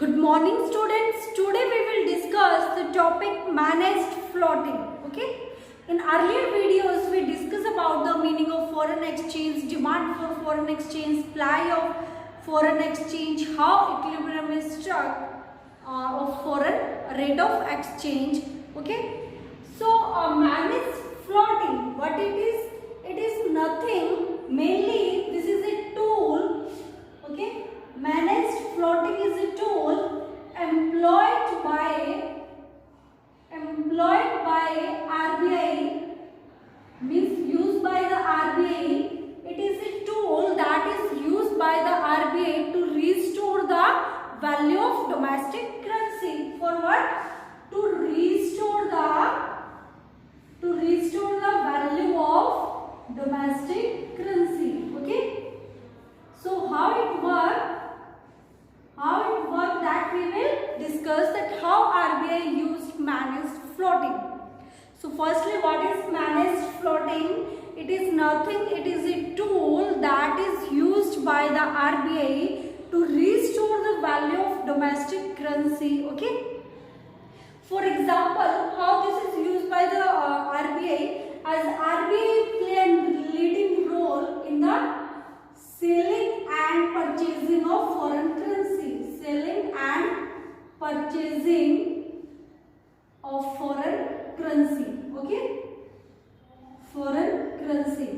Good morning students. Today we will discuss the topic managed floating. Okay. In earlier videos we discussed about the meaning of foreign exchange, demand for foreign exchange, supply of foreign exchange, how equilibrium is struck of foreign rate of exchange. Okay. So managed floating, what it is? It is nothing, mainly this is a tool. Okay. Managed floating is a tool employed by RBI, means used by the RBI. It is a tool that is used by the RBI to restore the value of domestic currency. For what? To restore the value of domestic currency. Okay. So how it works? That we will discuss, that how RBI used managed floating. So firstly, what is managed floating? It is nothing, it is a tool that is used by the RBI to restore the value of domestic currency. Okay. For example, how this is used by the RBI, as RBI play a leading role in the selling and purchasing of foreign currency. Selling and purchasing of foreign currency. Okay. Foreign currency.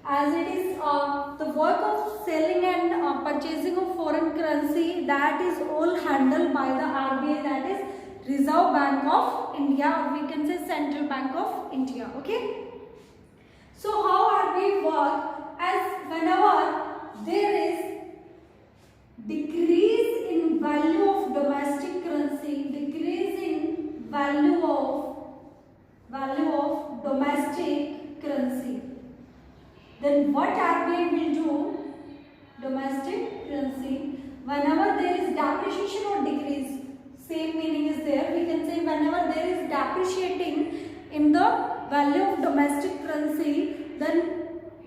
As it is the work of selling and purchasing of foreign currency, that is all handled by the RBI, that is Reserve Bank of India, or we can say Central Bank of India. Okay. So how RBI work? As whenever there is decrease in value of domestic currency, decrease in value of domestic currency, then what RBI will do? Domestic currency, whenever there is depreciation or decrease, same meaning is there. We can say whenever there is depreciating in the value of domestic currency, then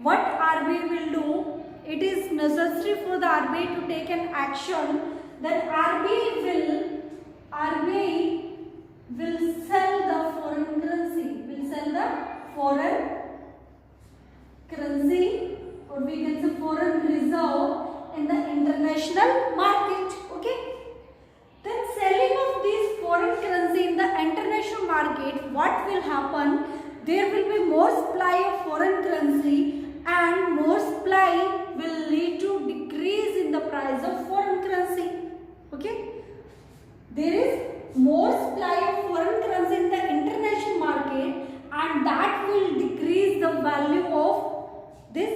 what RBI will do? It is necessary for the RBI to take an action. Then RBI will sell the foreign currency. Will sell the foreign currency, or we can say foreign reserve, in the international market. Okay. Then selling of these foreign currency in the international market, what will happen? There will be more supply of foreign currency, and more supply will lead to decrease in the price of foreign currency. Okay. There is more supply of foreign currency in the international market, and that will decrease the value of this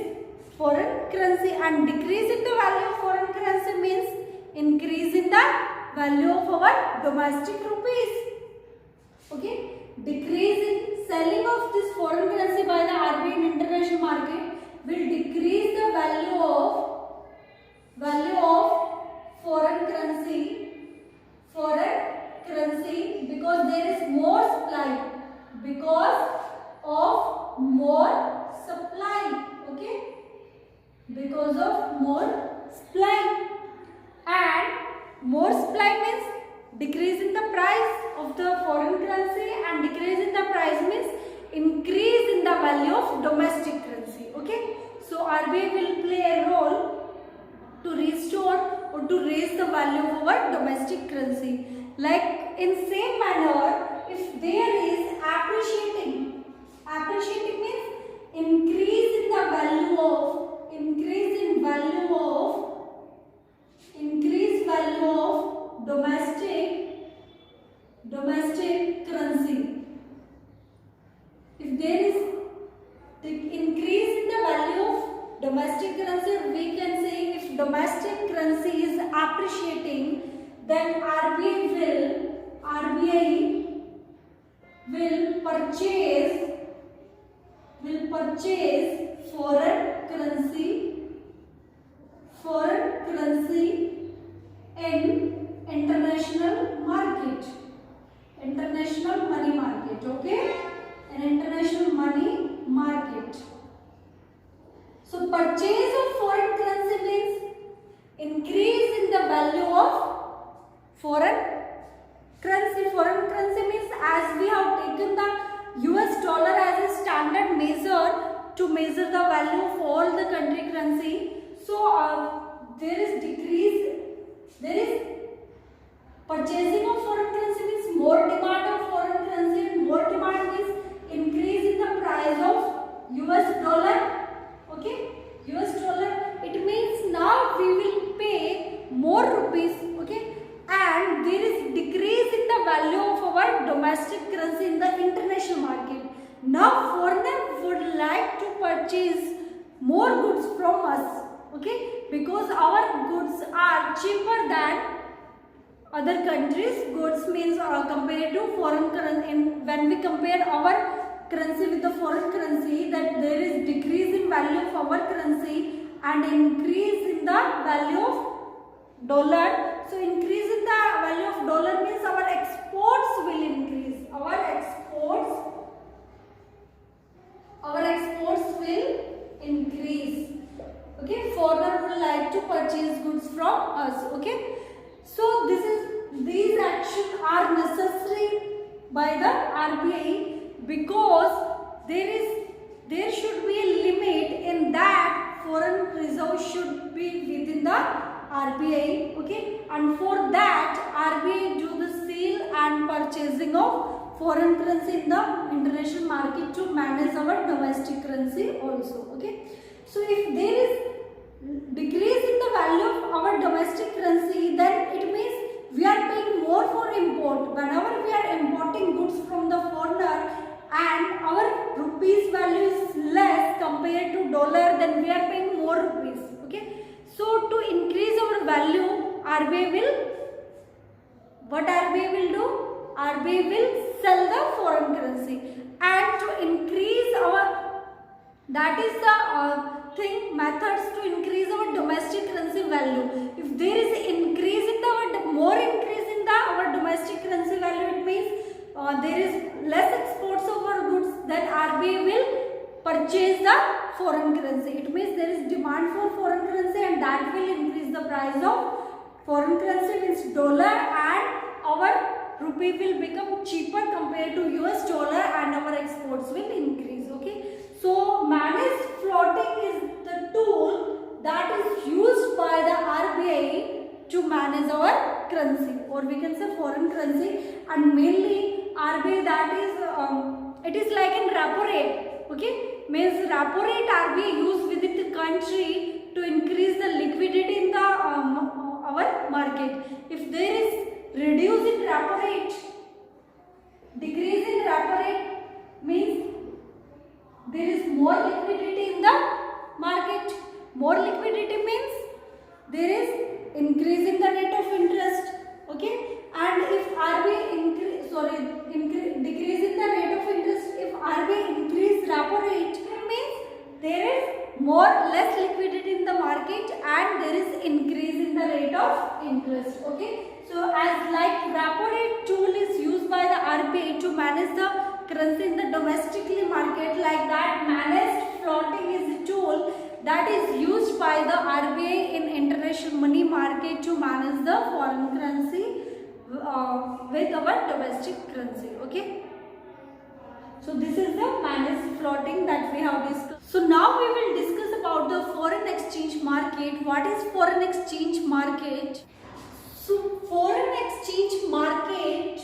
foreign currency, and decrease in the value of foreign currency means increase in the value of our domestic rupees. Okay. Decrease in selling of this foreign currency by the RBI in international market will decrease the value of foreign currency because there is more supply, because of more supply. Okay. Because of more supply, and more supply means decrease in the price of the foreign currency, and decrease in the price means increase in the value of domestic currency. Okay. So RBI will play a role to restore or to raise the value of our domestic currency. Like in same manner, if there is appreciating means increase in the value of domestic currency. If there is the increase in the value of domestic currency, we can say if domestic currency is appreciating, then RBI will purchase foreign currency in international money market. Okay. An international money market. So purchase of foreign currency means value of foreign currency. Foreign currency means, as we have taken the US dollar as a standard measure to measure the value of all the country currency. So there is purchasing of foreign currency means more demand of foreign currency, and more demand means increase in the price of US dollar. Okay, US dollar, it means now we will pay more rupees. Okay, and there is decrease in the value of our domestic currency in the international market. Now foreigner would like to purchase more goods from us. Okay, because our goods are cheaper than other countries. Goods means compared to foreign currency, and when we compare our currency with the foreign currency, that there is decrease in value of our currency and increase in the value of dollar. So increase in the value of dollar means our exports will increase. Our exports will increase. Okay, foreigner would like to purchase goods from us. Okay, so these actions are necessary by the RBI, because there should be a limit in that foreign reserve should be within the RBI. Okay, and for that RBI do the sale and purchasing of foreign currency in the international market to manage our domestic currency also. Okay, so if there is decrease in the value of our domestic currency, then it means we are paying more for import. Whenever we are importing goods from the foreigner and our rupees value is less compared to dollar, then we are paying more rupees. Okay, so to increase our value, RBI will do? RBI will sell the foreign currency, and to increase our, that is the methods to increase our domestic currency value. If there is increase in our domestic currency value, it means there is less exports of our goods, then RBI will purchase the foreign currency. It means there is demand for foreign currency, and that will increase the price of foreign currency means dollar, and our rupee will become cheaper compared to US dollar, and our exports will increase. Okay, so managed floating is the tool that is used by the RBI to manage our currency, or we can say foreign currency. And mainly RBI, that is it is like in repo rate. Okay, means repo rate RBI use within the country to increase the liquidity in the our market. If there is reduce in repo rate, decrease in repo rate means there is more liquidity in the market. More liquidity means there is increase in the rate of interest. Okay, and if RBI decrease in the rate of interest, if RBI increase repo rate, it means there is less liquidity in the market, and there is increase in the rate of interest. Okay, so as like repo rate tool is used by the RBI to manage the currency in the domestically market, like that managed floating is a tool that is used by the RBI in international money market to manage the foreign currency with our domestic currency. Okay, so this is the managed floating that we have discussed. So now we will discuss about the foreign exchange market. What is foreign exchange market? So foreign exchange market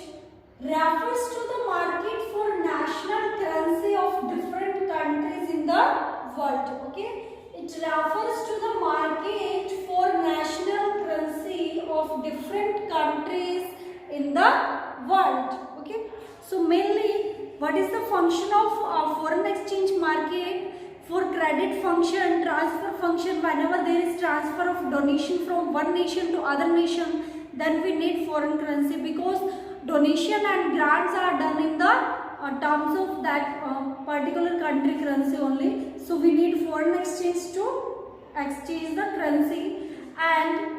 refers to the market for national currency of different countries in the world. Okay, it refers to the market for national currency of different countries in the world. Okay, so mainly what is the function of foreign exchange market? For credit function, transfer function, whenever there is transfer of donation from one nation to other nation, then we need foreign currency, because donation and grants are done in the terms of that particular country currency only. So we need foreign exchange to exchange the currency. And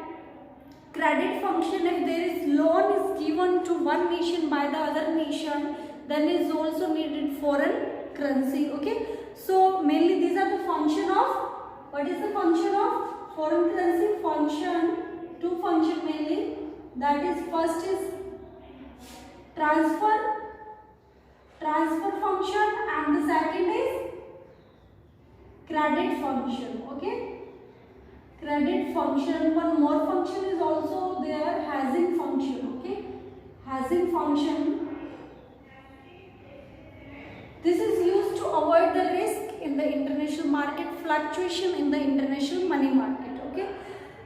credit function, if there is loan is given to one nation by the other nation, then is also needed foreign currency. Okay, so mainly these are the function of, what is the function of foreign currency? Two function mainly. that is first is transfer function, and the second is credit function. Okay, credit function. One more function is also there, hedging function. Okay, hedging function. This is used to avoid the risk in the international market, fluctuation in the international money market. Okay,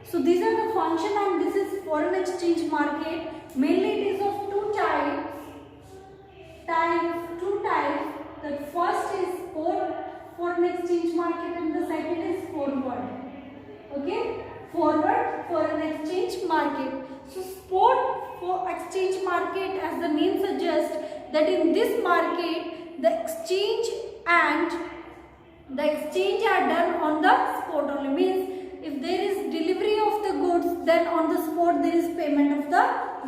so these are the function, and this is foreign exchange market. Mainly it is of two types. The first is spot foreign exchange market, and the second is forward. Okay, forward foreign exchange market. So spot for exchange market, as the name suggests, that in this market the exchange are done on the spot only. Means if there is delivery of the goods, then on the spot there is payment of the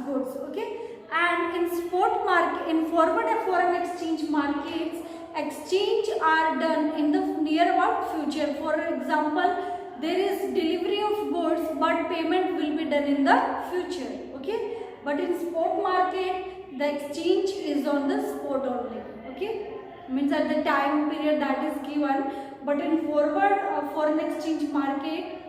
goods. Okay, and in spot market, in forward foreign exchange markets, exchange are done in the near about future. For example, there is delivery of goods, but payment will be done in the future. Okay, but in spot market the exchange is on the spot only. Okay, means at the time period that is given. But in forward foreign exchange market,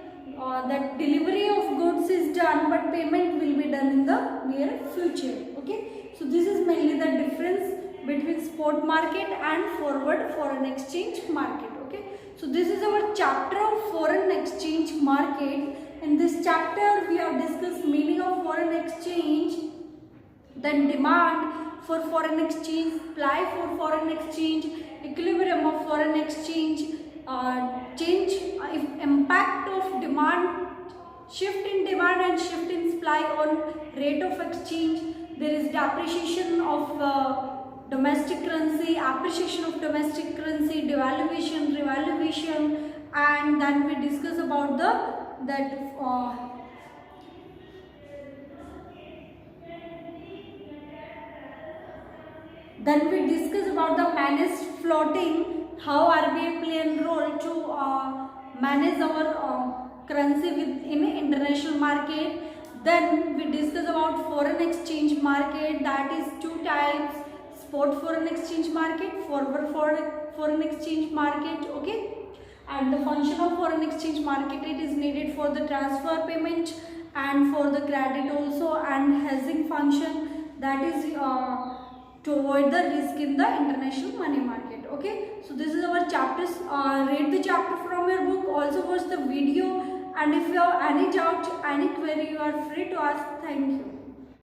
that delivery of goods is done, but payment will be done in the near future. Okay, so this is mainly the difference between spot market and forward foreign exchange market. Okay, so this is our chapter of foreign exchange market. In this chapter we have discussed meaning of foreign exchange, then demand for foreign exchange, supply for foreign exchange, equilibrium of foreign exchange, impact of demand, shift in demand and shift in supply on rate of exchange. There is depreciation of domestic currency, appreciation of domestic currency, devaluation, revaluation, and then we discuss about then we discuss about the managed floating, how RBI play a role to manage our currency in international market. Then we discuss about foreign exchange market, that is two types: spot foreign exchange market, forward foreign exchange market. Okay, and the function of foreign exchange market, it is needed for the transfer payment and for the credit also, and hedging function, that is to avoid the risk in the international money market. Okay, so this is our chapters. Read the chapter from your book, also watch the video, and if you have any doubt, any query, you are free to ask. Thank you.